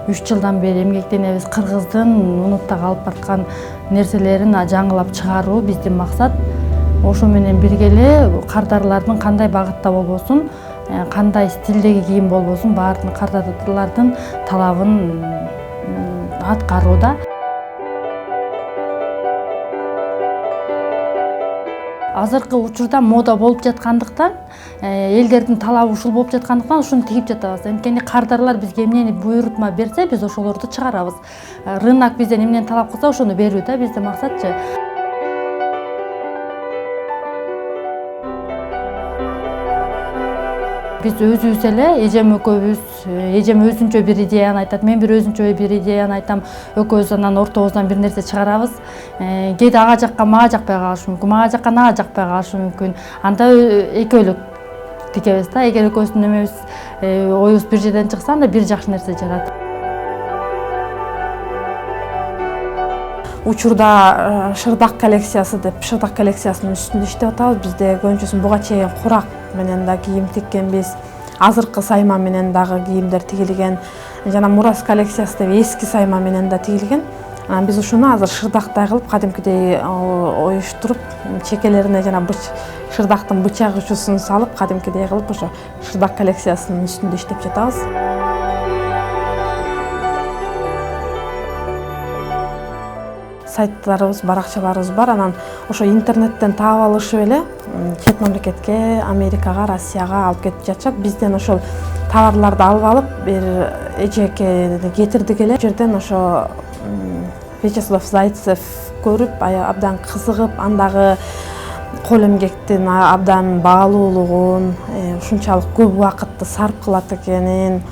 3 жылдан бери эмгектенебиз. Кыргыздын унутта калып бараткан нерселерин жаңылап чыгаруу биздин максат. Ошо менен бирге эле кардарлардын кандай багытта болбосун, кандай стилдеги кийим болбосун, баардык кардарлардын талабын аткарууда. Азыркы учурда мода болуп жаткандыктан, элдердин талабы ушул болуп жаткандыктан ушуну тигип жатабыз. Анткени кардарлар бизге эмнени буйрутма берсе, биз ошолорду чыгарабыз. Рынок бизден эмнени талап кылса, ошону берүү да биздин максатчы. Биз өзүбүз эле, эжем экөөбүз, эжем өзүнчө бир идеяны айтат, мен бир өзүнчө бир идеяны айтам, экөөбүз анан ортобуздан бир нерсе чыгарабыз. Кээде ага жакка мага жакпай калышы мүмкүн, мага жакка ага жакпай калышы мүмкүн. Анда экөөлүк тигебиз да, эгер экөөбүздүн немебиз, оюбуз бир жерден чыкса, анда бир жакшы нерсе жарат. Учурда шырдак коллекциясы деп, шырдак коллекциясынын үстүндө иштеп атабыз. Бизде көбүнчөсүн буга чейин курак менен да кийим тиккенбиз. Азыркы сайма менен дагы кийимдер тигилген. Жана Мурас коллекциясы деп эски сайма менен да тигилген. Анан биз ушуну азыр шырдактай кылып, кадимкидей оюштуруп, чекелерине жана шырдактын бычак учусун салып, кадимкидей кылып ошо шырдак коллекциясынын үстүндө иштеп жатабыз. Сайттарыбыз, баракчаларыбыз бар. Анан ошо интернеттен таап алышып эле чет мамлекетке, Америкага, Россияга алып кетип жатышат. Бизден ошол товарларды алып алып, бир эжеке кетирдик эле. Бу жерден ошо Вячеслав Зайцев көрүп, абдан кызыгып, андагы кол эмгектин абдан баалуулугун, ушунчалык көп убакытты сарп кылат экенин,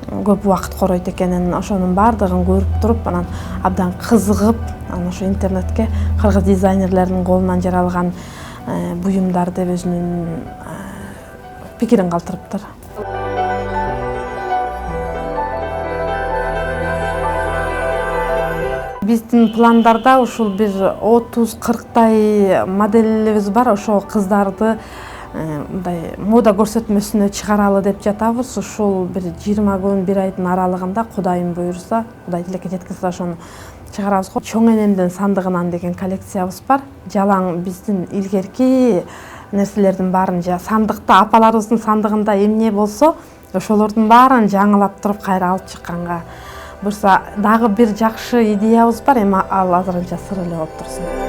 көп убакыт коройт экенин, ошонун баардыгын көрүп туруп, анан абдан кызыгып, анан ошо интернетке кыргыз дизайнерлеринин колунан жаралган буюмдар деп өзүнүн пикирин калтырыптыр. Биздин пландарда ушул бир 30-40 моделибиз бар. Ошо кыздарды мындай мода көрсөтмөсүнө чыгаралы деп жатабыз. Ушул бир 20 күн, 1 айдын аралыгында Кудайым буйруса, Кудай тилекке жеткизсе ошону чыгарабыз. Чоң энемдин сандыгынан деген коллекциябыз бар. Жалаң биздин илгерки нерселердин баарын сандыкта, апаларыбыздын сандыгында эмне болсо, ошолордун баарын жаңылап туруп кайра алып чыкканга. Бурса дагы бир жакшы идеябыз бар, эми ал азырынча сыр эле болуп турсун.